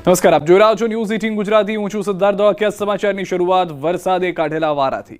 નમસ્કાર, આપ જોઈ રહ્યા છો ન્યૂઝ 18 ગુજરાતી। હું છું સિદ્ધાર્થ ધોળકિયા। સમાચારની શરૂઆત વરસાદે કાઢેલા વારાથી।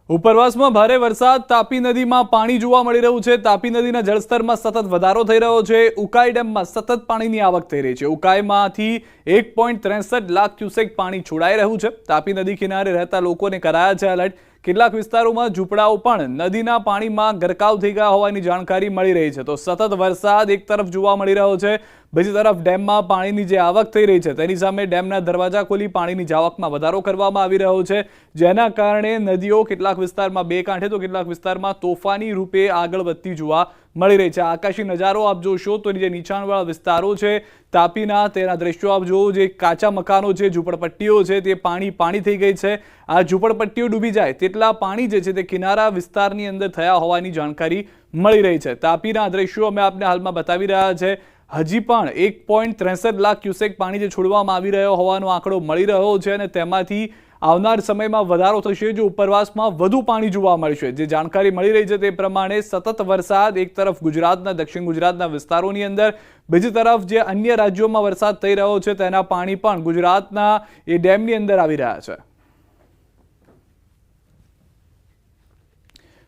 ઉપરવાસમાં ભારે વરસાદ, તાપી નદીમાં પાણી જોવા મળી રહ્યું છે। તાપી નદીના જળસ્તરમાં સતત વધારો થઈ રહ્યો છે। ઉકાઈ ડેમમાં સતત પાણીની આવક થઈ રહી છે। ઉકાઈમાંથી 1.63 લાખ ક્યુસેક પાણી છોડાઈ રહ્યું છે। તાપી નદી કિનારે રહેતા લોકોને કરાયા છે એલર્ટ। કેટલાક વિસ્તારોમાં ઝૂંપડાઓ પણ નદીના પાણીમાં ગરકાવ થઈ ગયા હોવાની જાણકારી મળી રહી છે। તો સતત વરસાદ એક તરફ જોવા મળી રહ્યો છે, બીજી તરફ ડેમમાં પાણીની જે આવક થઈ રહી છે તેની સામે ડેમના દરવાજા ખોલી પાણીની જાવકમાં વધારો કરવામાં આવી રહ્યો છે, જેના કારણે નદીઓ કેટલાક વિસ્તારમાં બે કાંઠે તો કેટલાક વિસ્તારમાં તોફાની રૂપે આગળ વધતી જોવા મળી રહી છે। આકાશી નજારો આપ જોશો તો જે નીચાણવાળા વિસ્તારો છે તાપીના, તેના દ્રશ્યો આપ જોવો। જે કાચા મકાનો છે, ઝૂંપડપટ્ટીઓ છે, તે પાણી થઈ ગઈ છે। આ ઝૂંપડપટ્ટીઓ ડૂબી જાય તેટલા પાણી જે છે તે કિનારા વિસ્તારની અંદર થયા હોવાની જાણકારી મળી રહી છે। તાપીના દ્રશ્યો અમે આપને હાલમાં બતાવી રહ્યા છે। હજી પણ 1.63 લાખ ક્યુસેક પાણી જે છોડવામાં આવી રહ્યો હોવાનો આંકડો મળી રહ્યો છે અને તેમાંથી આવનાર સમયમાં વધારો થશે જો ઉપરવાસમાં વધુ પાણી જોવા મળશે। જે જાણકારી મળી રહી છે તે પ્રમાણે સતત વરસાદ એક તરફ ગુજરાતના, દક્ષિણ ગુજરાતના વિસ્તારોની અંદર, બીજી તરફ જે અન્ય રાજ્યોમાં વરસાદ થઈ રહ્યો છે તેના પાણી પણ ગુજરાતના એ ડેમની અંદર આવી રહ્યા છે।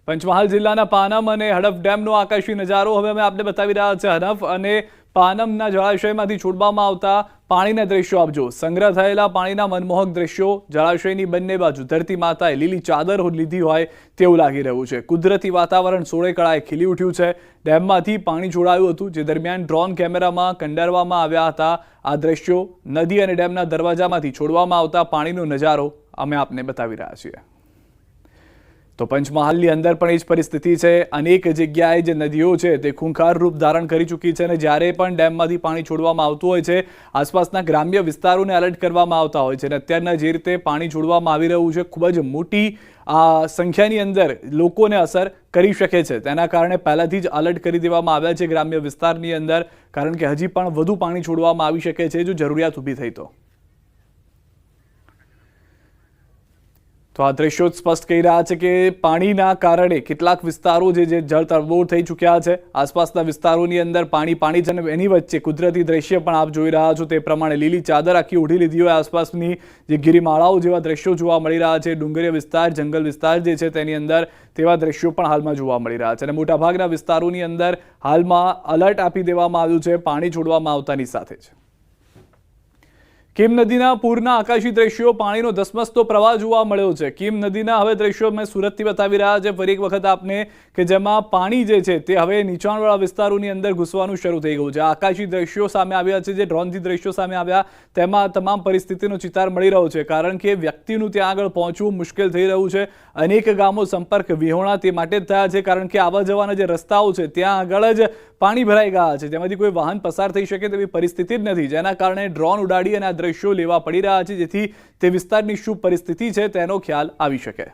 પંચમહાલ જિલ્લાના પાનમ અને હડફ ડેમનો આકાશી નજારો હવે અમે આપને બતાવી રહ્યા છે। હડફ અને પાનમના જળાશયમાંથી છોડવામાં આવતા પાણીના દ્રશ્યો આપજો। સંગ્રહ થયેલા પાણીના મનમોહક દ્રશ્યો, જળાશયની બંને બાજુ ધરતી માતાએ લીલી ચાદર લીધી હોય તેવું લાગી રહ્યું છે। કુદરતી વાતાવરણ સોળે કળાએ ખીલી ઉઠ્યું છે। ડેમમાંથી પાણી છોડાયું હતું, જે દરમિયાન ડ્રોન કેમેરામાં કંડારવામાં આવ્યા હતા। આ દ્રશ્યો નદી અને ડેમના દરવાજામાંથી છોડવામાં આવતા પાણીનો નજારો અમે આપને બતાવી રહ્યા છીએ। તો પંચમહાલની અંદર પણ એ જ પરિસ્થિતિ છે। અનેક જગ્યાએ જે નદીઓ છે તે ખૂંખાર રૂપ ધારણ કરી ચૂકી છે અને જ્યારે પણ ડેમમાંથી પાણી છોડવામાં આવતું હોય છે આસપાસના ગ્રામ્ય વિસ્તારોને એલર્ટ કરવામાં આવતા હોય છે અને અત્યારના જે રીતે પાણી છોડવામાં આવી રહ્યું છે ખૂબ જ મોટી સંખ્યાની અંદર લોકોને અસર કરી શકે છે। તેના કારણે પહેલાથી જ એલર્ટ કરી દેવામાં આવ્યા છે ગ્રામ્ય વિસ્તારની અંદર, કારણ કે હજી પણ વધુ પાણી છોડવામાં આવી શકે છે જો જરૂરિયાત ઊભી થઈ તો આ દ્રશ્યો સ્પષ્ટ કહી રહ્યા છે કે પાણીના કારણે કેટલાક વિસ્તારો જે જળતરબોળ થઈ ચૂક્યા છે। આસપાસના વિસ્તારોની અંદર પાણી છે અને એની વચ્ચે કુદરતી દ્રશ્ય પણ આપ જોઈ રહ્યા છો તે પ્રમાણે લીલી ચાદર આખી ઓઢી લીધી હોય આસપાસની જે ગિરિમાળાઓ જેવા દ્રશ્યો જોવા મળી રહ્યા છે। ડુંગરીય વિસ્તાર, જંગલ વિસ્તાર જે છે તેની અંદર તેવા દ્રશ્યો પણ હાલમાં જોવા મળી રહ્યા છે અને મોટાભાગના વિસ્તારોની અંદર હાલમાં એલર્ટ આપી દેવામાં આવ્યું છે પાણી છોડવામાં આવતાની સાથે જ। કીમ નદીના પૂરના આકાશી દ્રશ્યો, પાણીનો ધસમસતો પ્રવાહ જોવા મળ્યો છે। કીમ નદીના હવે દ્રશ્યો મેં સુરતથી બતાવી રહ્યા છે ફરી એક વખત આપને, કે જેમાં પાણી જે છે તે હવે નીચાણવાળા વિસ્તારોની અંદર ઘૂસવાનું શરૂ થઈ ગયું છે। આકાશી દ્રશ્યો સામે આવ્યા છે, જે ડ્રોનથી દ્રશ્યો સામે આવ્યા તેમાં તમામ પરિસ્થિતિનો ચિતાર મળી રહ્યો છે, કારણ કે વ્યક્તિનું ત્યાં આગળ પહોંચવું મુશ્કેલ થઈ રહ્યું છે। અનેક ગામો સંપર્ક વિહોણા તે માટે જ થયા છે, કારણ કે આવવા જવાના જે રસ્તાઓ છે ત્યાં આગળ જ પાણી ભરાઈ ગયા છે, જેમાંથી કોઈ વાહન પસાર થઈ શકે તેવી પરિસ્થિતિ જ નથી, જેના કારણે ડ્રોન ઉડાડી અને આ દ્રશ્યો લેવા પડી રહ્યા છે, જેથી તે વિસ્તારની શું પરિસ્થિતિ છે તેનો ખ્યાલ આવી શકે।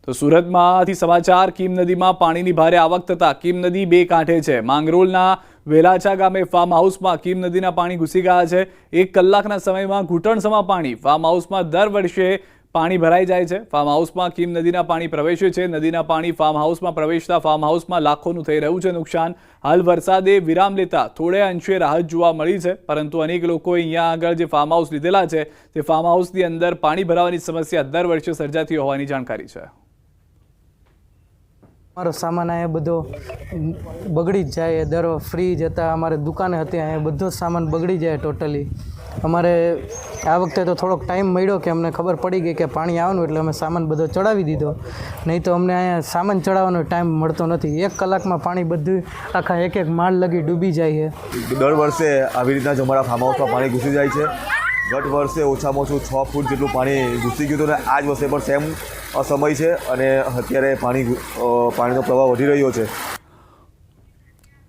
તો સુરતમાંથી સમાચાર, કીમ નદીમાં પાણીની ભારે આવક થતા કીમ નદી બે કાંઠે છે। માંગરોળના વેલાચા ગામે ફાર્મ હાઉસમાં કીમ નદીના પાણી ઘૂસી ગયા છે। 1 કલાકના સમયમાં ઘૂંટણસમા પાણી ફાર્મ હાઉસમાં દર વર્ષે પાણી ભરાઈ જાય છે। ફાર્મ હાઉસમાં કીમ નદીના પાણી પ્રવેશે છે। નદીના પાણી ફાર્મ હાઉસમાં પ્રવેશતા ફાર્મ હાઉસમાં લાખોનું થઈ રહ્યું છે નુકસાન। હાલ વરસાદે વિરામ લેતા થોડે અંશે રાહત જોવા મળી છે, પરંતુ અનેક લોકોએ અહીંયા આગળ જે ફાર્મ હાઉસ લીધેલા છે તે ફાર્મ હાઉસની અંદર પાણી ભરાવાની સમસ્યા દર વર્ષે સર્જાતી હોવાની જાણકારી છે। અમારો સામાન અહીંયા બધો બગડી જ જાય। દર ફ્રીજ હતા, અમારે દુકાને હતી, અહીંયા બધો સામાન બગડી જાય ટોટલી। અમારે આ વખતે તો થોડોક ટાઈમ મળ્યો કે અમને ખબર પડી ગઈ કે પાણી આવવાનું, એટલે અમે સામાન બધો ચડાવી દીધો, નહીં તો અમને અહીંયા સામાન ચડાવવાનો ટાઈમ મળતો નથી। 1 કલાકમાં પાણી બધું આખા એક માળ લગી ડૂબી જાય છે। દર વર્ષે આવી રીતના જ અમારા ફાર્મ હાઉસમાં પાણી ઘૂસી જાય છે। ગત વર્ષે ઓછામાં ઓછું 6 ફૂટ જેટલું પાણી ઘૂસી ગયું હતું અને આ જ વર્ષે પણ સેમ સમય છે અને અત્યારે પાણીનો પ્રવાહ વધી રહ્યો છે।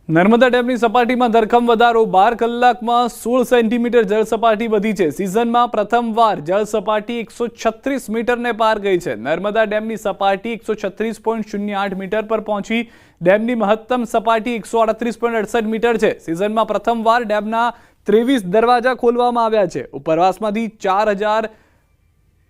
નર્મદા ડેમની સપાટીમાં ધરખમ વધારો, 12 કલાકમાં 16 સેન્ટીમીટર જળ સપાટી વધી છે। સિઝનમાં પ્રથમવાર જળ સપાટી 136 મીટરને પાર ગઈ છે। નર્મદા ડેમની સપાટી 136.08 મીટર પર પહોંચી। ડેમની મહત્તમ સપાટી 138.68 મીટર છે। સિઝનમાં પ્રથમવાર ડેમના 23 દરવાજા ખોલવામાં આવ્યા છે। ઉપરવાસમાંથી 4000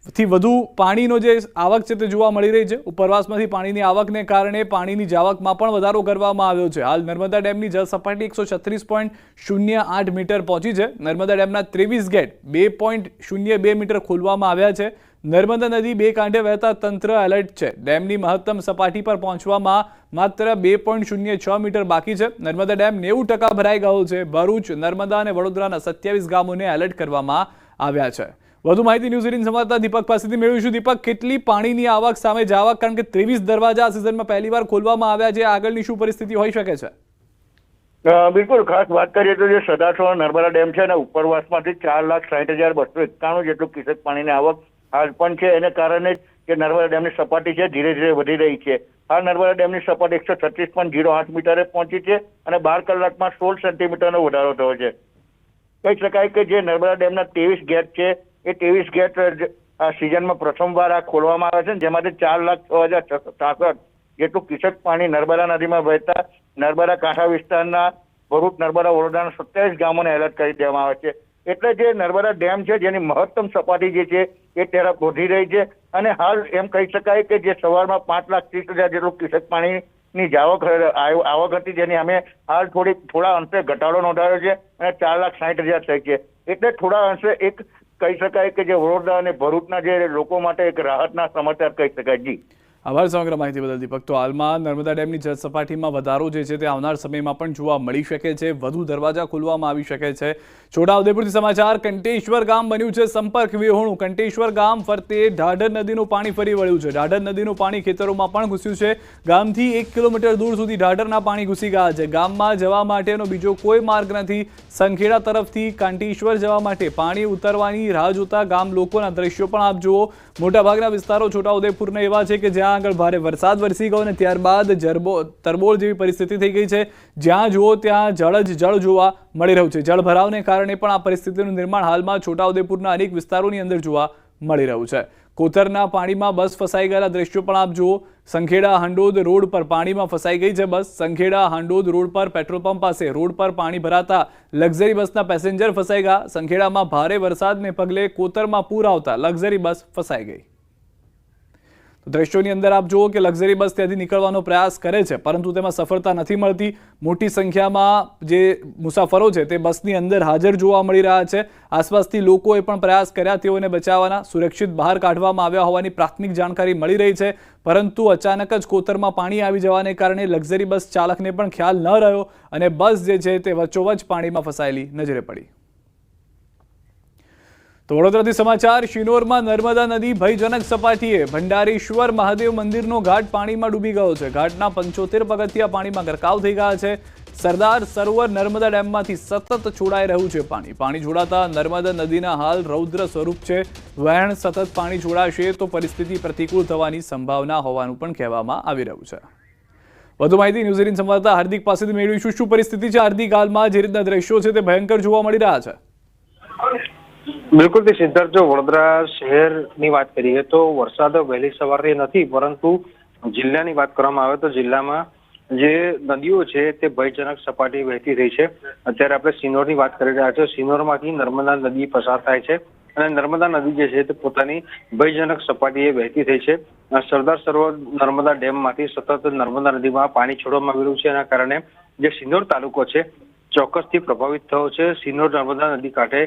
થી વધુ પાણીનો જે આવક છે તે જોવા મળી રહી છે। ઉપરવાસમાંથી પાણીની આવકને કારણે પાણીની જાવકમાં પણ વધારો કરવામાં આવ્યો છે। હાલ નર્મદા ડેમની જળ સપાટી 136.08 મીટર પહોંચી છે। નર્મદા ડેમના 23 ગેટ 2.02 મીટર ખોલવામાં આવ્યા છે। નર્મદા નદી બે કાંઠે વહેતા તંત્ર એલર્ટ છે। ડેમની મહત્તમ સપાટી પર પહોંચવામાં માત્ર 2.06 મીટર બાકી છે। નર્મદા ડેમ 90% ભરાઈ ગયો છે। ભરૂચ, નર્મદા અને વડોદરાના 27 ગામોને એલર્ટ કરવામાં આવ્યા છે। વધુ માહિતી ન્યૂઝ 18 સંવાદદાતા દીપક પાસેથી મેળવીશું। દીપક, કેટલી પાણીની આવક સામે જાવક, કારણ કે 23 દરવાજા આ સિઝનમાં પહેલીવાર ખોલવામાં આવ્યા છે, આગળની શું પરિસ્થિતિ હોઈ શકે છે? બિલકુલ, ખાસ વાત કરીએ તો જે સદાશિવ નર્મદા ડેમ છે ને ઉપરવાસમાંથી 4,60,291 જેટલું ક્યુસેક પાણીની આવક હાલ પણ છે। એને કારણે કે નર્મદા ડેમની સપાટી છે ધીરે ધીરે વધી રહી છે। હાલ નર્મદા ડેમની સપાટી 136.08 મીટરે પહોંચી છે અને 12 કલાકમાં 16 સેન્ટીમીટરનો વધારો થયો છે। કહી શકાય કે જે નર્મદા ડેમના 23 ગેટ છે એ 23 ગેટ આ સિઝનમાં પ્રથમવાર આ ખોલવામાં આવે છે, જેમાંથી 4,06,666 જેટલું ક્યુસેક પાણી નર્મદા નદીમાં વહેતા નર્મદા કાંઠા વિસ્તારના ભરૂચ, નર્મદા, વડોદરાના 27 ગામોને એલર્ટ કરી દેવામાં આવે છે। એટલે જે નર્મદા ડેમ છે જેની મહત્તમ સપાટી જે છે એ તરફ વધી રહી છે અને હાલ એમ કહી શકાય કે જે સવારમાં 5,30,000 જેટલું ક્યુસેક પાણીની આવક હતી જેની અમે હાલ થોડા અંશે ઘટાડો નોંધાયો છે અને 4,60,000 થઈ છે। એટલે થોડા અંશે એક કહી શકાય કે જે વડોદરા અને ભરૂચના જે લોકો માટે એક રાહતના સમાચાર કહી શકાય। જી, આભાર સમગ્ર માહિતી બદલ દીપક। તો હાલમાં નર્મદા ડેમની જળ સપાટીમાં વધારો જે છે તે આવનાર સમયમાં પણ જોવા મળી શકે છે, વધુ દરવાજા ખોલવામાં આવી શકે છે। છોટાઉદેપુરથી સમાચાર, કંટેશ્વર ગામ બન્યું છે સંપર્ક વિહોણું। કંટેશ્વર ગામ ફરતે ઢાઢર નદીનું પાણી ફરી વળ્યું છે। ઢાઢર નદીનું પાણી ખેતરોમાં પણ ઘૂસ્યું છે। ગામથી 1 કિલોમીટર દૂર સુધી ઢાઢરના પાણી ઘૂસી ગયા છે। ગામમાં જવા માટેનો બીજો કોઈ માર્ગ નથી। સંખેડા તરફથી કંટેશ્વર જવા માટે પાણી ઉતરવાની રાહ જોતા ગામ લોકોના દ્રશ્યો પણ આપ જુઓ। મોટાભાગના વિસ્તારો છોટાઉદેપુરના એવા છે કે જ્યાં આગળ ભારે વરસાદ વરસી ગયો અને ત્યારબાદ તરબોળ જેવી પરિસ્થિતિ થઈ ગઈ છે। જ્યાં જુઓ ત્યાં જળ જોવા મળી રહ્યું છે। જળ ભરાવને કારણે પણ આ પરિસ્થિતિનું નિર્માણ હાલમાં છોટાઉદેપુરના અનેક વિસ્તારોની અંદર જોવા મળી રહ્યું છે। કોતરના પાણીમાં બસ ફસાઈ ગયેલા દ્રશ્યો પણ આપ જુઓ। સંખેડા હંડોદ રોડ પર પાણીમાં ફસાઈ ગઈ છે બસ। સંખેડા હંડોદ રોડ પર પેટ્રોલ પંપ પાસે રોડ પર પાણી ભરાતા લક્ઝરી બસના પેસેન્જર ફસાઈ ગયા। સંખેડામાં ભારે વરસાદને પગલે કોતરમાં પૂર આવતા લક્ઝરી બસ ફસાઈ ગઈ। દ્રશ્યોની અંદર આપ જુઓ કે લક્ઝરી બસ ત્યાંથી નીકળવાનો પ્રયાસ કરે છે પરંતુ તેમાં સફળતા નથી મળતી। મોટી સંખ્યામાં જે મુસાફરો છે તે બસની અંદર હાજર જોવા મળી રહ્યા છે। આસપાસથી લોકોએ પણ પ્રયાસ કર્યા તેઓને બચાવવાના, સુરક્ષિત બહાર કાઢવામાં આવ્યા હોવાની પ્રાથમિક જાણકારી મળી રહી છે, પરંતુ અચાનક જ કોતરમાં પાણી આવી જવાને કારણે લક્ઝરી બસ ચાલકને પણ ખ્યાલ ન રહ્યો અને બસ જે છે તે વચ્ચોવચ્ચ પાણીમાં ફસાયેલી નજરે પડી। તો વડોદરાથી સમાચાર, શિનોરમાં નર્મદા નદી ભયજનક સપાટીએ। ભંડારેશ્વર મહાદેવ મંદિરનો ઘાટ પાણીમાં ડૂબી ગયો છે। ઘાટના 75 પગથિયા પાણીમાં ગરકાવ થઈ ગયા છે। સરદાર સરોવર નર્મદા ડેમમાંથી સતત છોડાઈ રહ્યું છે પાણી છોડાતા નર્મદા નદીના હાલ રૌદ્ર સ્વરૂપ છે। વહેણ સતત પાણી છોડાશે તો પરિસ્થિતિ પ્રતિકૂળ થવાની સંભાવના હોવાનું પણ કહેવામાં આવી રહ્યું છે। વધુ માહિતી ન્યૂઝ 18 સંવાદદાતા હાર્દિક પાસેથી મેળવીશું। શું પરિસ્થિતિ છે હાર્દિક, હાલમાં જે રીતના દ્રશ્યો છે તે ભયંકર જોવા મળી રહ્યા છે? બિલકુલ તે સિદ્ધાર્થ, જો વડોદરા શહેરની વાત કરીએ તો વરસાદ વહેલી સવારે નથી, પરંતુ જિલ્લાની વાત કરવામાં આવે તો જિલ્લામાં જે નદીઓ છે તે ભયજનક સપાટી વહેતી રહી છે। અત્યારે આપણે સિનોરની વાત કરી રહ્યા છીએ। સિનોરમાંથી નર્મદા નદી પસાર થાય છે અને નર્મદા નદી જે છે તે પોતાની ભયજનક સપાટીએ વહેતી થઈ છે। સરદાર સરોવર નર્મદા ડેમમાંથી સતત નર્મદા નદીમાં પાણી છોડવામાં આવી રહ્યું છે। એના કારણે જે સિનોર તાલુકો છે ચોક્કસથી પ્રભાવિત થયો છે। સિનોર નર્મદા નદી કાંઠે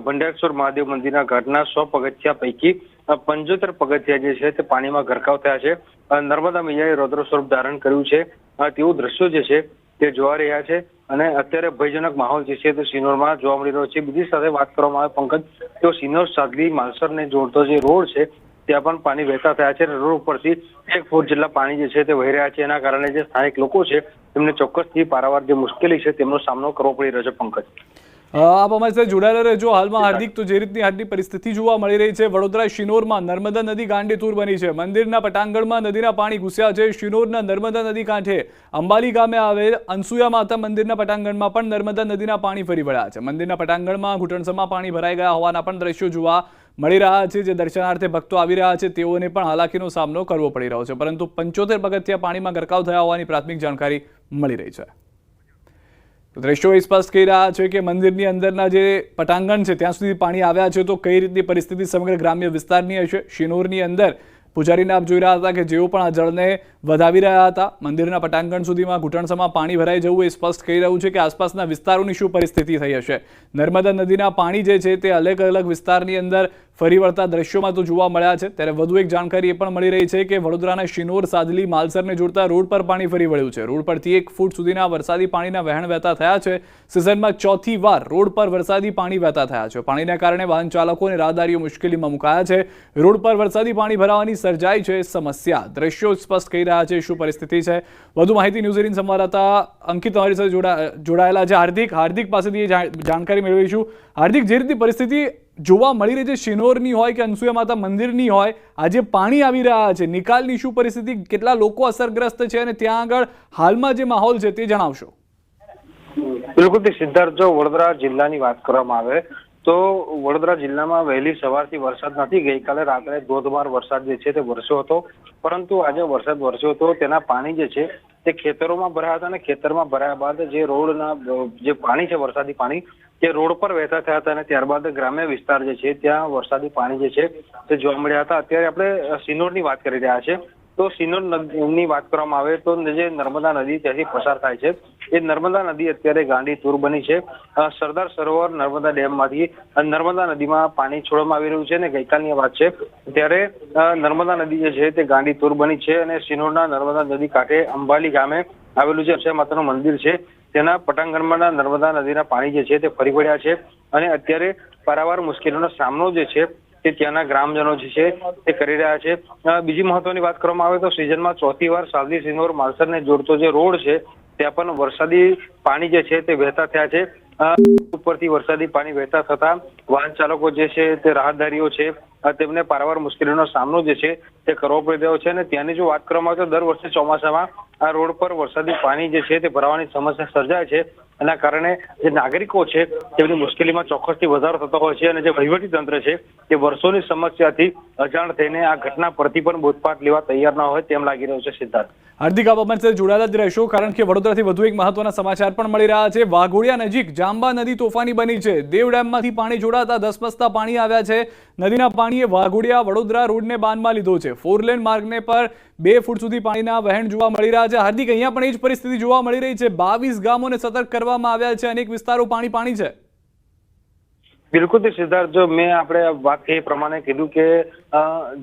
ભંડારેશ્વર મહાદેવ મંદિરના ઘાટના 100 પગથિયા પૈકી 75 પગથિયા જે છે તે પાણીમાં ગરકાવ થયા છે। નર્મદા મૈયાએ રૌદ્ર સ્વરૂપ ધારણ કર્યું છે તેવું દ્રશ્યો જે છે તે જોવા રહ્યા છે અને અત્યારે ભયજનક માહોલ જે છે તે સિનોરમાં જોવા મળી રહ્યો છે। બીજી સાથે વાત કરવામાં આવે પંકજ, તો સિનોર સાદલી માલસરને જોડતો જે રોડ છે ત્યાં પણ પાણી વહેતા થયા છે। રોડ ઉપરથી 1 ફૂટ જેટલા પાણી જે છે તે વહી રહ્યા છે। એના કારણે જે સ્થાનિક લોકો છે તેમને ચોક્કસથી પારાવાર જે મુશ્કેલી છે તેમનો સામનો કરવો પડી રહ્યો છે। પંકજ, આપ અમારી સાથે જોડાયેલા રહેજો। હાલમાં હાર્દિક, તો જે રીતની આજની પરિસ્થિતિ જોવા મળી રહી છે વડોદરા શિનોરમાં નર્મદા નદી ગાંડેતુર બની છે। મંદિરના પટાંગણમાં નદીના પાણી ઘૂસ્યા છે। શિનોરના નર્મદા નદી કાંઠે અંબાલી ગામે આવેલ અનસુયા માતા મંદિરના પટાંગણમાં પણ નર્મદા નદીના પાણી ફરી વળ્યા છે। મંદિરના પટાંગણમાં ઘૂંટણસમાં પાણી ભરાઈ ગયા હોવાના પણ દ્રશ્યો જોવા મળી રહ્યા છે। જે દર્શનાર્થે ભક્તો આવી રહ્યા છે તેઓને પણ હાલાકીનો સામનો કરવો પડી રહ્યો છે, પરંતુ 75 પગથિયા પાણીમાં ગરકાવ થયા હોવાની પ્રાથમિક જાણકારી મળી રહી છે। દ્રશ્યો એ સ્પષ્ટ કહી રહ્યા છે કે મંદિરની અંદરના જે પટાંગણ છે ત્યાં સુધી પાણી આવ્યા છે, તો કઈ રીતની પરિસ્થિતિ સમગ્ર ગ્રામ્ય વિસ્તારની હશે? શિનોરની અંદર પૂજારીને આપ જોઈ રહ્યા હતા કે જેઓ પણ આ જળને વધાવી રહ્યા હતા. મંદિરના પટાંગણ સુધીમાં ઘૂંટણસમાં પાણી ભરાઈ જવું એ સ્પષ્ટ કહી રહ્યું છે કે આસપાસના વિસ્તારોની શું પરિસ્થિતિ થઈ હશે. નર્મદા નદીના પાણી જે છે તે અલગ અલગ વિસ્તારની અંદર ફરી વળતા દ્રશ્યોમાં તો જોવા મળ્યા છે. ત્યારે વધુ એક જાણકારી એ પણ મળી રહી છે કે વડોદરાના શિનોર, સાદલી, માલસરને જોડતા રોડ પર પાણી ફરી વળ્યું છે. રોડ પરથી 1 ફૂટ સુધીના વરસાદી પાણીના વહેણ વહેતા થયા છે. સિઝનમાં ચોથી વાર રોડ પર વરસાદી પાણી વહેતા થયા છે. પાણીના કારણે વાહન ચાલકો અને રાહદારીઓ મુશ્કેલીમાં મુકાયા છે. રોડ પર વરસાદી પાણી ભરાવાની સર્જાઈ છે સમસ્યા. દ્રશ્યો સ્પષ્ટ કહી રહ્યા છે શું પરિસ્થિતિ છે. વધુ માહિતી ન્યૂઝ 18 સંવાદદાતા અંકિત અમારી સાથે જોડાયેલા છે. હાર્દિક પાસેથી જાણકારી મેળવીશું. હાર્દિક, જે રીતની પરિસ્થિતિ જોવા મળી રહી છે શિનોરની હોય કે અનસુયા માતા મંદિરની હોય, આજે પાણી આવી રહ્યા છે, નિકાલની શું પરિસ્થિતિ, કેટલા લોકો અસરગ્રસ્ત છે અને ત્યાં આગળ હાલમાં જે માહોલ છે તે જણાવશો. બિલકુલ સિદ્ધાર્થ, જો વડોદરા જિલ્લાની વાત કરવામાં આવે તો વડોદરા જિલ્લામાં વહેલી સવારથી વરસાદ નથી. ગઈકાલે રાત્રે ધોધમાર વરસાદ જે છે તે વરસ્યો હતો, પરંતુ આજે વરસાદ વરસ્યો હતો તેના પાણી જે છે તે ખેતરોમાં ભરાયા હતા અને ખેતરમાં ભરાયા બાદ જે રોડના જે પાણી છે વરસાદી પાણી તે રોડ પર વહેતા થયા હતા અને ત્યારબાદ ગ્રામ્ય વિસ્તાર જે છે ત્યાં વરસાદી પાણી જે છે તે જોવા મળ્યા હતા. અત્યારે આપણે સિનોરની વાત કરી રહ્યા છે તો સિનોર ની વાત કરવામાં આવે તો જે નર્મદા નદી ત્યાંથી પસાર થાય છે એ નર્મદા નદી અત્યારે ગાંડી તૂર બની છે. સરદાર સરોવર નર્મદા ડેમમાંથી નર્મદા નદીમાં પાણી છોડવામાં આવી રહ્યું છે અને ગઈકાલની વાત છે ત્યારે નર્મદા નદી જે છે તે ગાંડી તૂર બની છે અને સિનોરના નર્મદા નદી કાંઠે અંબાલી ગામે આવેલું જે અક્ષય માતાનું મંદિર છે તેના પટાંગણમાં નર્મદા નદીના પાણી જે છે તે ફરી વળ્યા છે અને અત્યારે પારાવાર મુશ્કેલીનો સામનો જે છે તે ત્યાંના ગ્રામજનો જે છે તે કરી રહ્યા છે. બીજી મહત્વની વાત કરવામાં આવે તો સિઝનમાં ચોથી વાર સાવલી, સિનોર, માલસરને જોડતો જે રોડ છે ત્યાં પણ વરસાદી પાણી જે છે તે વહેતા થયા છે. ઉપરથી વરસાદી પાણી વહેતા થતા વાહન ચાલકો જે છે તે રાહદારીઓ છે તેમને પારાવાર મુશ્કેલીનો સામનો જે છે તે કરવો પડી રહ્યો છે અને ત્યાંની જો વાત કરવામાં આવે તો દર વર્ષે ચોમાસામાં આ રોડ પર વરસાદી પાણી જે છે તે ભરાવાની સમસ્યા સર્જાય છે. એના કારણે જે નાગરિકો છે તેમની મુશ્કેલીમાં ચોક્કસથી વધારો થતો હોય છે અને જે વહીવટી તંત્ર છે તે વર્ષોની સમસ્યાથી અજાણ થઈને આ ઘટના પરથી પણ બોધપાઠ લેવા તૈયાર ન હોય તેમ લાગી રહ્યું છે. સિદ્ધાર્થ, હાર્દિક, આપ અમારી સાથે જોડાયેલા જ રહેશો કારણ કે વડોદરાથી વધુ એક મહત્વના સમાચાર પણ મળી રહ્યા છે. વાઘોડિયા નજીક જાંબા નદી તોફાની બની છે. દેવ ડેમમાંથી પાણી જોડાતા ધસમસતા પાણી આવ્યા છે. નદીના પાણીએ વાઘોડિયા વડોદરા રોડને બાનમાં લીધો છે. 4 લેન માર્ગને પર 2 ફૂટ સુધી પાણીના વહેણ જોવા મળી રહ્યા છે. હાર્દિક, અહીંયા પણ એ જ પરિસ્થિતિ જોવા મળી રહી છે. 22 ગામોને સતર્ક કરવામાં આવ્યા છે. અનેક વિસ્તારો પાણી છે. બિલકુલ સિદ્ધાર્થ, જો મેં આપણે વાત એ પ્રમાણે કીધું કે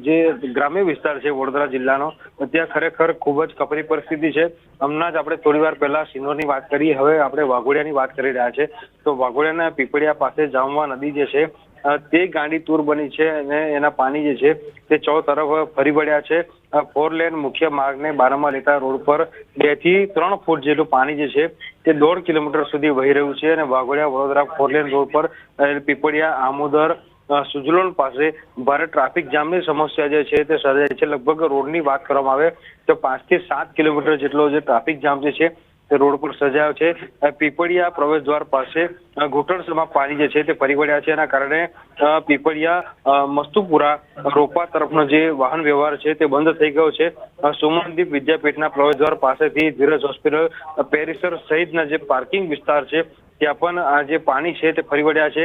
જે ગ્રામ્ય વિસ્તાર છે વડોદરા જિલ્લાનો ત્યાં ખરેખર ખૂબ જ કપરી પરિસ્થિતિ છે. હમણાં જ આપણે થોડી વાર પહેલા સિનોરની વાત કરી, હવે આપણે વાઘોડિયાની વાત કરી રહ્યા છે તો વાઘોડિયાના પીપળિયા પાસે જામવા નદી જે છે તે ગાંડી તૂર બની છે અને એના પાણી જે છે તે ચૌ તરફ ફરી વળ્યા છે. 4 લેન મુખ્ય માર્ગને બારમાં લેતા રોડ પર 2 થી 3 ફૂટ જેટલું પાણી જે છે તે 1.5 કિલોમીટર સુધી વહી રહ્યું છે અને વાઘોડિયા વડોદરા 4 લેન રોડ પર પીપળિયા, આમોદર, સુજલોન પાસે ભારે ટ્રાફિક જામની સમસ્યા જે છે તે સર્જાય છે. લગભગ રોડની વાત કરવામાં આવે તો 5 થી 7 કિલોમીટર જેટલો જે ટ્રાફિક જામ જે છે તે રોડ પર સર્જાયો છે. પીપળિયા પ્રવેશ દ્વાર પાસે ઘૂંટણસમાં પાણી જે છે તે ફરી વળ્યા છે. એના કારણે પીપળિયા મસ્તુપુરા રોપા તરફનો જે વાહન વ્યવહાર છે તે બંધ થઈ ગયો છે. સુમનદીપ વિદ્યાપીઠના પ્રવેશ દ્વાર પાસેથી ધીરજ હોસ્પિટલ, પેરિસર સહિતના જે પાર્કિંગ વિસ્તાર છે ત્યાં પણ આ જે પાણી છે તે ફરી વળ્યા છે.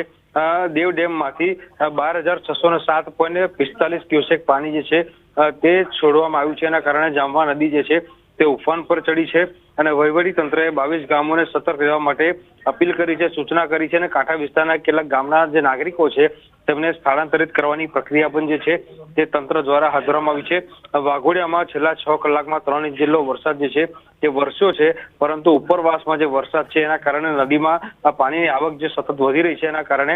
દેવ ડેમમાંથી 12,607.45 ક્યુસેક પાણી જે છે તે છોડવામાં આવ્યું છે. એના કારણે જામવા નદી જે છે તે ઉફાન પર ચડી છે અને વહીવટી તંત્રએ 22 ગામોને સતર્ક રહેવા માટે અપીલ કરી છે, સૂચના કરી છે અને કાંઠા વિસ્તારના કેટલાક ગામના જે નાગરિકો છે તેમને સ્થળાંતરિત કરવાની પ્રક્રિયા પણ જે છે તે તંત્ર દ્વારા હાથ ધરવામાં આવી છે. વાઘોડિયામાં છેલ્લા 6 કલાકમાં 3 ઇંચ જેટલો વરસાદ જે છે તે વરસ્યો છે, પરંતુ ઉપરવાસમાં જે વરસાદ છે એના કારણે નદીમાં પાણીની આવક જે સતત વધી રહી છે એના કારણે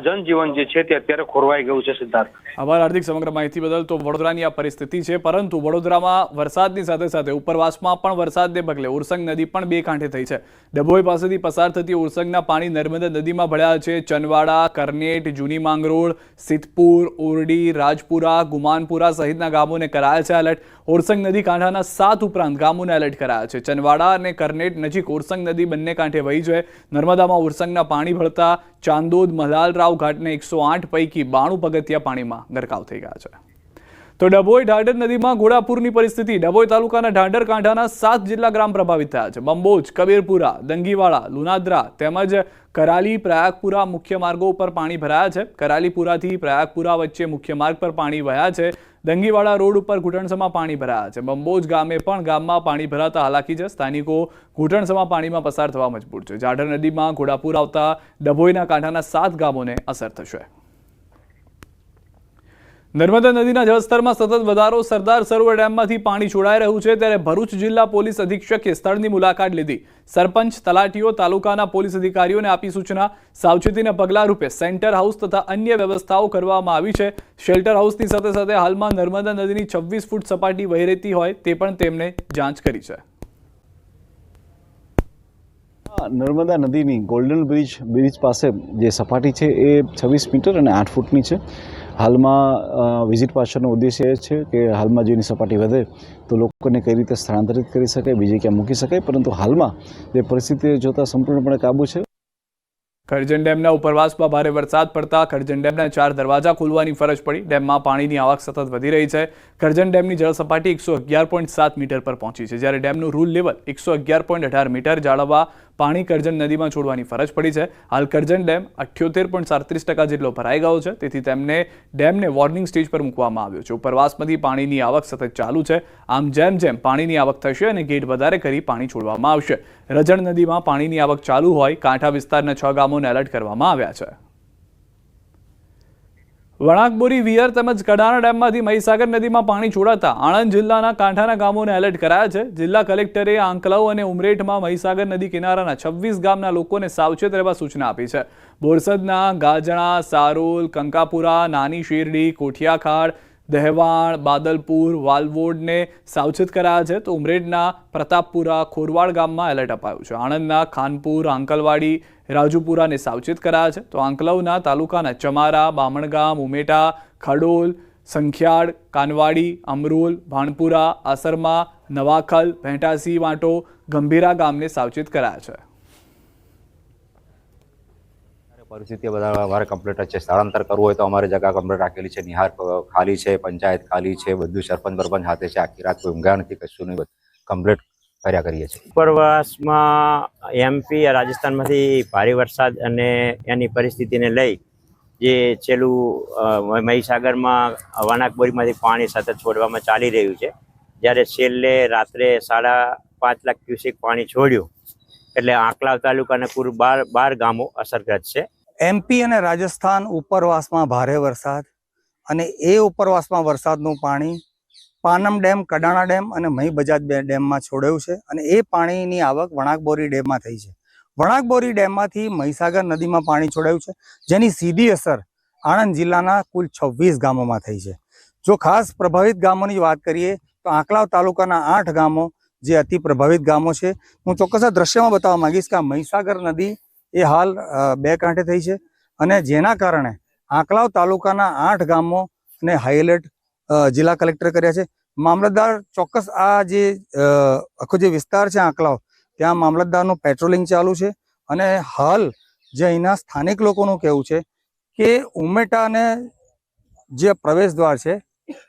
જનજીવન જે છે તે અત્યારે ખોરવાઈ ગયું છે. સિદ્ધાર્થ, આભાર હાર્દિક સમગ્ર માહિતી બદલ. તો વડોદરાની આ પરિસ્થિતિ છે, પરંતુ વડોદરામાં વરસાદની સાથે સાથે ઉપરવાસમાં પણ વરસાદને પગલે ઉરસંગ નદી પણ 2 કાંઠે થઈ છે. ડભોઈ પાસેથી પસાર થતી ઉરસંગના પાણી નર્મદા નદીમાં ભળ્યા છે. ચનવાડા, કરનેટ, જૂની માંગરોળ, સિદ્ધપુર, ઓરડી, રાજપુરા, ગુમાનપુરા સહિતના ગામોને કરાયા છે એલર્ટ. ઉરસંગ નદી કાંઠાના 7 ઉપરાંત ગામોને એલર્ટ કરાયા છે. ચનવાડા અને કરનેટ નજીક ઉરસંગ નદી બંને કાંઠે વહી છે. નર્મદામાં ઉરસંગના પાણી ભળતા ચાંદોદ, મલાલરાવ ઘાટને 108 પૈકી 92 પગથિયા પાણીમાં ગરકાવ થઈ ગયા છે. તો ડભોઈ ઢાંઢર નદીમાં ઘોડાપૂરની પરિસ્થિતિ. ડભોઈ તાલુકાના ઢાંઢર કાંઠાના 7 જેટલા ગ્રામ પ્રભાવિત થયા છે. બંબોજ, કબીરપુરા, દંગીવાડા, લુનાદ્રા તેમજ કરાલી પ્રયાગપુરા મુખ્ય માર્ગો ઉપર પાણી ભરાયા છે. કરાલીપુરાથી પ્રયાગપુરા વચ્ચે મુખ્ય માર્ગ પર પાણી વહ્યા છે. દંગીવાડા રોડ ઉપર ઘૂંટણસમાં પાણી ભરાયા છે. બંબોજ ગામે પણ ગામમાં પાણી ભરાતા હાલાકી છે. સ્થાનિકો ઘૂંટણસમાં પાણીમાં પસાર થવા મજબૂર છે. ઢાંઢર નદીમાં ઘોડાપૂર આવતા ડભોઈના કાંઠાના 7 ગામોને અસર થશે. નર્મદા નદીના જળસ્તરમાં સતત વધારો. સરદાર સરોવર ડેમમાંથી પાણી છોડાઈ રહ્યું છે, ત્યારે ભરૂચ જિલ્લા પોલીસ અધિક્ષકે સ્થળની મુલાકાત લીધી. સરપંચ, તલાટીઓ, તાલુકાના પોલીસ અધિકારીઓને આપી સૂચના. સાવચેતીના પગલા રૂપે સેન્ટર હાઉસ તથા અન્ય વ્યવસ્થાઓ કરવામાં આવી છે. શેલ્ટર હાઉસની સાથે સાથે હાલમાં નર્મદા નદીની 26 ફૂટ સપાટી વહી રહેતી હોય તે પણ તેમણે જાંચ કરી છે. નર્મદા નદીની ગોલ્ડન બ્રિજ પાસે જે સપાટી છે એ 26 મીટર અને 8 ફૂટની છે. હાલમાં વિઝિટ પાછળનો ઉદ્દેશ્ય એ છે કે હાલમાં જેની સપાટી વધે તો લોકોને કઈ રીતે સ્થળાંતરિત કરી શકાય, બીજે ક્યાં મૂકી શકાય, પરંતુ હાલમાં જે પરિસ્થિતિ જોતા સંપૂર્ણપણે કાબુ છે. કરજણ ડેમના ઉપરવાસમાં ભારે વરસાદ પડતા કરજણ ડેમના 4 દરવાજા ખોલવાની ફરજ પડી. ડેમમાં પાણીની આવક સતત વધી રહી છે. કરજણ ડેમની જળ સપાટી 111.7 મીટર પર પહોંચી છે, જ્યારે ડેમનું રૂલ લેવલ 111.18 મીટર જાળવવા પાણી કરજણ નદીમાં છોડવાની ફરજ પડી છે. હાલ કરજણ ડેમ 78.37% જેટલો ભરાઈ ગયો છે, તેથી ડેમને વોર્નિંગ સ્ટેજ પર મૂકવામાં આવ્યો છે. ઉપરવાસમાંથી પાણીની આવક સતત ચાલુ છે. આમ જેમ જેમ પાણીની આવક થશે અને ગેટ વધારે કરી પાણી છોડવામાં આવશે. રજણ નદીમાં પાણીની આવક ચાલુ હોય કાંઠા વિસ્તારના 6 ગામોને એલર્ટ કરવામાં આવ્યા છે. વણાકબોરી, વિયર તેમજ કડાણા ડેમમાંથી મહીસાગર નદીમાં પાણી છોડાતા આણંદ જિલ્લાના કાંઠાના ગામોને એલર્ટ કરાયા છે. જિલ્લા કલેક્ટરે આંકલાવ અને ઉમરેઠમાં મહીસાગર નદી કિનારાના 26 ગામના લોકોને સાવચેત રહેવા સૂચના આપી છે. બોરસદના ગાજણા, સારોલ, કંકાપુરા, નાની શેરડી, કોઠિયાખાડ, દહેવાણ, બાદલપુર, વાલવોડને સાવચેત કરાયા છે. તો ઉમરેઠના પ્રતાપપુરા, ખોરવાડ ગામમાં એલર્ટ અપાયું છે. આણંદના ખાનપુર, આંકલવાડી, રાજુપુરાને સાવચેત કરાયા છે. તો આંકલવના તાલુકાના ચમારા, બામણગામ, ઉમેટા, ખડોલ, સંખિયાડ, કાનવાડી, અમરોલ, ભાણપુરા, આસરમા, નવાખલ, ભેંટાસી વાંટો, ગંભીરા ગામને સાવચેત કરાયા છે. પરિસ્થિતિ બધા અમારે કમ્પ્લીટ જ છે. સ્થળાંતર કરવું હોય તો અમારે જગ્યા કમ્પ્લીટ રાખેલી છે. નિહાર ખાલી છે, પંચાયત ખાલી છે, બધું સરપંચ બરપંચ હાથે છે. આખી રાત કોઈ ઊંઘ્યા નથી, કશું નહીં, કમ્પ્લીટ કર્યા કરીએ છીએ. ઉપરવાસમાં એમપી રાજસ્થાનમાંથી ભારે વરસાદ અને એની પરિસ્થિતિને લઈ જે છેલ્લું મહીસાગરમાં વણાકબોરીમાંથી પાણી સતત છોડવામાં ચાલી રહ્યું છે. જ્યારે છેલ્લે રાત્રે 5.5 લાખ ક્યુસેક પાણી છોડ્યું, એટલે આંકલાવ તાલુકાના કુલ 12 ગામો અસરગ્રસ્ત છે. એમપી અને રાજસ્થાન ઉપરવાસમાં ભારે વરસાદ અને એ ઉપરવાસમાં વરસાદનું પાણી પાનમ ડેમ, કડાણા ડેમ અને મહી બજાજ ડેમમાં છોડાયું છે અને એ પાણીની આવક વણાકબોરી ડેમમાં થઈ છે. વણાકબોરી ડેમમાંથી મહીસાગર નદીમાં પાણી છોડાયું છે, જેની સીધી અસર આણંદ જિલ્લાના કુલ 26 ગામોમાં થઈ છે. જો ખાસ પ્રભાવિત ગામોની વાત કરીએ તો આંકલાવ તાલુકાના 8 ગામો જે અતિ પ્રભાવિત ગામો છે. હું ચોક્કસ દ્રશ્યમાં બતાવવા માંગીશ કે આ મહીસાગર નદી એ હાલ 2 કાંઠે થઈ છે અને જેના કારણે આંકલાવ તાલુકાના 8 ગામોને હાઈ એલર્ટ જિલ્લા કલેક્ટરે કર્યા છે. મામલતદાર ચોક્કસ આ જે આખો જે વિસ્તાર છે આંકલાવ, ત્યાં મામલતદારનું પેટ્રોલિંગ ચાલુ છે અને હાલ જે અહીંના સ્થાનિક લોકોનું કહેવું છે કે ઉમેટાને જે પ્રવેશ દ્વાર છે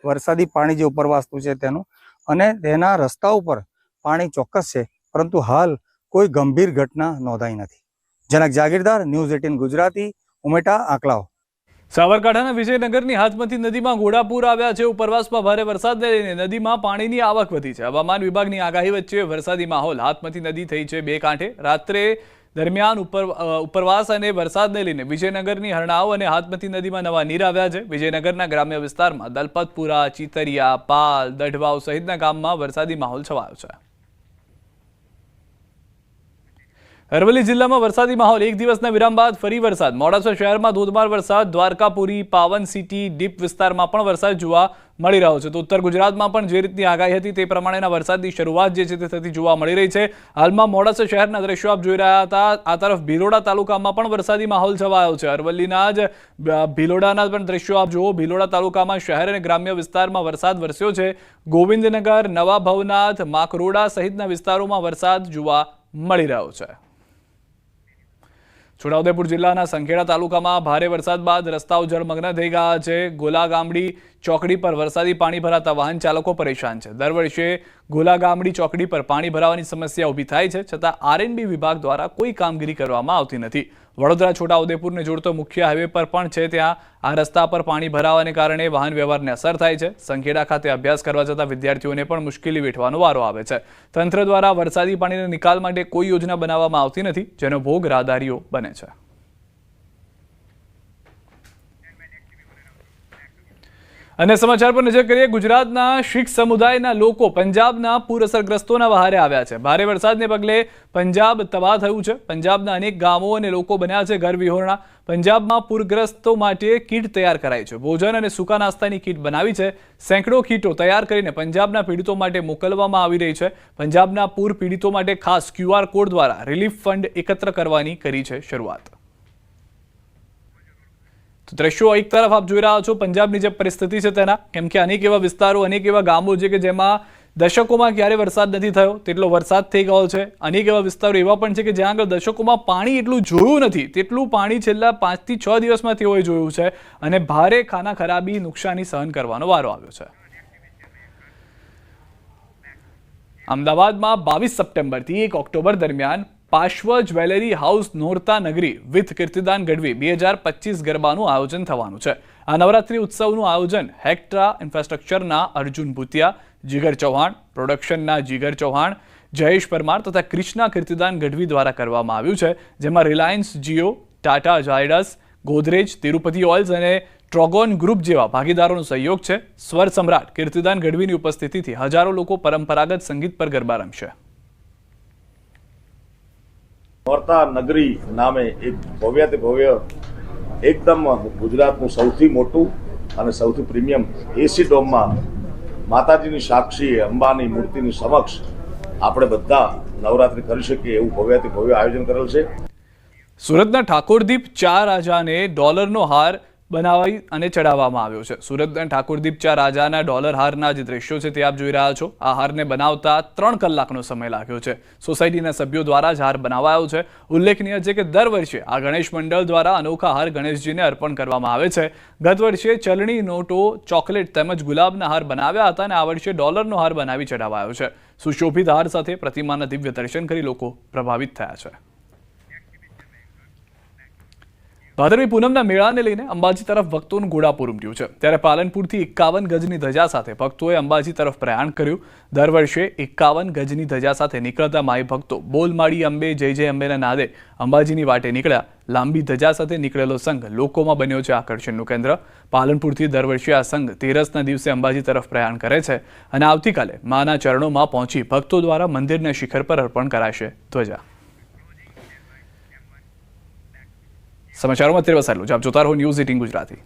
વરસાદી પાણી જે ઉપરવાસનું છે તેનું, અને તેના રસ્તા ઉપર પાણી ચોક્કસ છે, પરંતુ હાલ કોઈ ગંભીર ઘટના નોંધાઈ નથી. જનક જાગીરદાર, ન્યૂઝ 18 ગુજરાતી, ઉમેટા, આંકલાવ. સાબરકાંઠાના વિજયનગરની હાથમતી નદીમાં ઘોડાપૂર આવ્યા છે. ઉપરવાસમાં ભારે વરસાદને લઈને નદીમાં પાણીની આવક વધી છે. હવામાન વિભાગની આગાહી વચ્ચે વરસાદી માહોલ. હાથમતી નદી થઈ છે 2 કાંઠે. રાત્રે દરમિયાન ઉપરવાસ અને વરસાદને લઈને વિજયનગરની હરણાવ અને હાથમતી નદીમાં નવા નીર આવ્યા છે. વિજયનગરના ગ્રામ્ય વિસ્તારમાં દલપતપુરા, ચીતરિયા, પાલ, દઢવાવ સહિતના ગામમાં વરસાદી માહોલ છવાયો છે. અરવલ્લી જિલ્લામાં વરસાદી માહોલ. 1 દિવસના વિરામ બાદ ફરી વરસાદ. મોડાસા શહેરમાં ધોધમાર વરસાદ. દ્વારકાપુરી, પાવન સિટી, ડીપ વિસ્તારમાં પણ વરસાદ જોવા મળી રહ્યો છે. તો ઉત્તર ગુજરાતમાં પણ જે રીતની આગાહી હતી તે પ્રમાણેના વરસાદની શરૂઆત જે છે તે થતી જોવા મળી રહી છે. હાલમાં મોડાસા શહેરના દ્રશ્યો આપ જોઈ રહ્યા હતા. આ તરફ ભિલોડા તાલુકામાં પણ વરસાદી માહોલ છવાયો છે. અરવલ્લીના જ ભિલોડાના પણ દ્રશ્યો આપ જુઓ. ભિલોડા તાલુકામાં શહેર અને ગ્રામ્ય વિસ્તારમાં વરસાદ વરસ્યો છે. ગોવિંદનગર, નવા ભવનાથ, માકરોડા સહિતના વિસ્તારોમાં વરસાદ જોવા મળી રહ્યો છે. છોટાઉદેપુર જિલ્લાના સંખેડા તાલુકામાં ભારે વરસાદ બાદ રસ્તાઓ જળમગ્ન થઈ ગયા છે. ગોલા ગામડી ચોકડી પર વરસાદી પાણી ભરાતા વાહન ચાલકો પરેશાન છે. દર વર્ષે ગોલાગામડી ચોકડી પર પાણી ભરાવાની સમસ્યા ઊભી થાય છે, છતાં આરએનબી વિભાગ દ્વારા કોઈ કામગીરી કરવામાં આવતી નથી. વડોદરા છોટાઉદેપુરને જોડતો મુખ્ય હાઈવે પર પણ છે, ત્યાં આ રસ્તા પર પાણી ભરાવાને કારણે વાહન વ્યવહારને અસર થાય છે. સંખેડા ખાતે અભ્યાસ કરવા જતા વિદ્યાર્થીઓને પણ મુશ્કેલી વેઠવાનો વારો આવે છે. તંત્ર દ્વારા વરસાદી પાણીના નિકાલ માટે કોઈ યોજના બનાવવામાં આવતી નથી, જેનો ભોગ રાહદારીઓ બને છે. અને સમાચાર પર નજર કરીએ. ગુજરાતના શીખ સમુદાયના લોકો પંજાબના પૂર અસરગ્રસ્તોના વહારે આવ્યા છે. ભારે વરસાદને પગલે પંજાબ તબાહ થયું છે. પંજાબના અનેક ગામો અને લોકો બન્યા છે ઘર વિહોરણા. પંજાબમાં પૂરગ્રસ્તો માટે કીટ તૈયાર કરાઈ છે. ભોજન અને સૂકા નાસ્તાની કીટ બનાવી છે. સેંકડો કીટો તૈયાર કરીને પંજાબના પીડિતો માટે મોકલવામાં આવી રહી છે. પંજાબના પૂર પીડિતો માટે ખાસ QR કોડ દ્વારા રિલીફ ફંડ એકત્ર કરવાની કરી છે શરૂઆત. તો દ્રશ્યો એક તરફ આપ જોઈ રહ્યા છો પંજાબની જે પરિસ્થિતિ છે તેના, કેમ કે અનેક એવા વિસ્તારો, અનેક એવા ગામો છે કે જેમાં દશકોમાં ક્યારે વરસાદ નથી થયો તેટલો વરસાદ થઈ ગયો છે. અનેક એવા વિસ્તારો એવા પણ છે કે જ્યાં આગળ દશકોમાં પાણી એટલું જોયું નથી તેટલું પાણી છેલ્લા 5 થી 6 દિવસમાં તેઓએ જોયું છે અને ભારે ખાના ખરાબી, નુકસાની સહન કરવાનો વારો આવ્યો છે. અમદાવાદમાં 22 સપ્ટેમ્બરથી 1 ઓક્ટોબર દરમિયાન પાશ્વ જ્વેલરી હાઉસ નોરતા નગરી વિથ કીર્તિદાન ગઢવી 2025 ગરબાનું આયોજન થવાનું છે. આ નવરાત્રી ઉત્સવનું આયોજન હેક્ટ્રા ઇન્ફ્રાસ્ટ્રક્ચરના અર્જુન ભૂતિયા, જીગર ચૌહાણ, પ્રોડક્શનના જીગર ચૌહાણ, જયેશ પરમાર તથા ક્રિષ્ના કીર્તિદાન ગઢવી દ્વારા કરવામાં આવ્યું છે, જેમાં રિલાયન્સ જીઓ, ટાટા ઝાયડસ, ગોદરેજ, તિરુપતિ ઓઇલ્સ અને ટ્રોગોન ગ્રુપ જેવા ભાગીદારોનો સહયોગ છે. સ્વર સમ્રાટ કીર્તિદાન ગઢવીની ઉપસ્થિતિથી હજારો લોકો પરંપરાગત સંગીત પર ગરબા રમશે. નોરતા નગરી નામે એક ભવ્યાતિ ભવ્ય એકદમ ગુજરાતનું સૌથી મોટું અને સૌથી પ્રીમિયમ એસી ડોમમાં માતાજીની સાક્ષી અંબાની મૂર્તિની સમક્ષ આપણે બધા નવરાત્રી કરી શકીએ એવું ભવ્યાતિ ભવ્ય આયોજન કરેલ છે. સુરતના ઠાકોરદીપ ચા રાજાને ડોલરનો હાર બનાવી અને ચડાવવામાં આવ્યો છે. સુરતના ઠાકોરદીપ ચા રાજાના ડોલર હારના જે દ્રશ્યો છે તે આપ જોઈ રહ્યા છો. આ હારને બનાવતા 3 કલાકનો સમય લાગ્યો છે. સોસાયટીના સભ્યો દ્વારા જ હાર બનાવાયો છે. ઉલ્લેખનીય છે કે દર વર્ષે આ ગણેશ મંડળ દ્વારા અનોખા હાર ગણેશજીને અર્પણ કરવામાં આવે છે. ગત વર્ષે ચલણી નોટો, ચોકલેટ તેમજ ગુલાબના હાર બનાવ્યા હતા અને આ વર્ષે ડોલરનો હાર બનાવી ચડાવાયો છે. સુશોભિત હાર સાથે પ્રતિમાના દિવ્ય દર્શન કરી લોકો પ્રભાવિત થયા છે. ભાદરવી પૂનમના મેળાને લઈને અંબાજી તરફ ભક્તોનું ઘોડાપુર ઉમટ્યું છે. ત્યારે પાલનપુરથી 51 ગજની ધજા સાથે ભક્તોએ અંબાજી તરફ પ્રયાણ કર્યું. દર વર્ષે 51 ગજની ધજા સાથે નીકળતા માઈ ભક્તો બોલ માડી અંબે, જય જય અંબેના નાદે અંબાજીની વાટે નીકળ્યા. લાંબી ધજા સાથે નીકળેલો સંઘ લોકોમાં બન્યો છે આકર્ષણનું કેન્દ્ર. પાલનપુરથી દર વર્ષે આ સંઘ 13ના દિવસે અંબાજી તરફ પ્રયાણ કરે છે અને આવતીકાલે માના ચરણોમાં પહોંચી ભક્તો દ્વારા મંદિરના શિખર પર અર્પણ કરાશે ધ્વજા. સમાચારોમાં અત્યારે બસ આટલું જ. આપ જોતા રહો ન્યૂઝ 18 ગુજરાતી.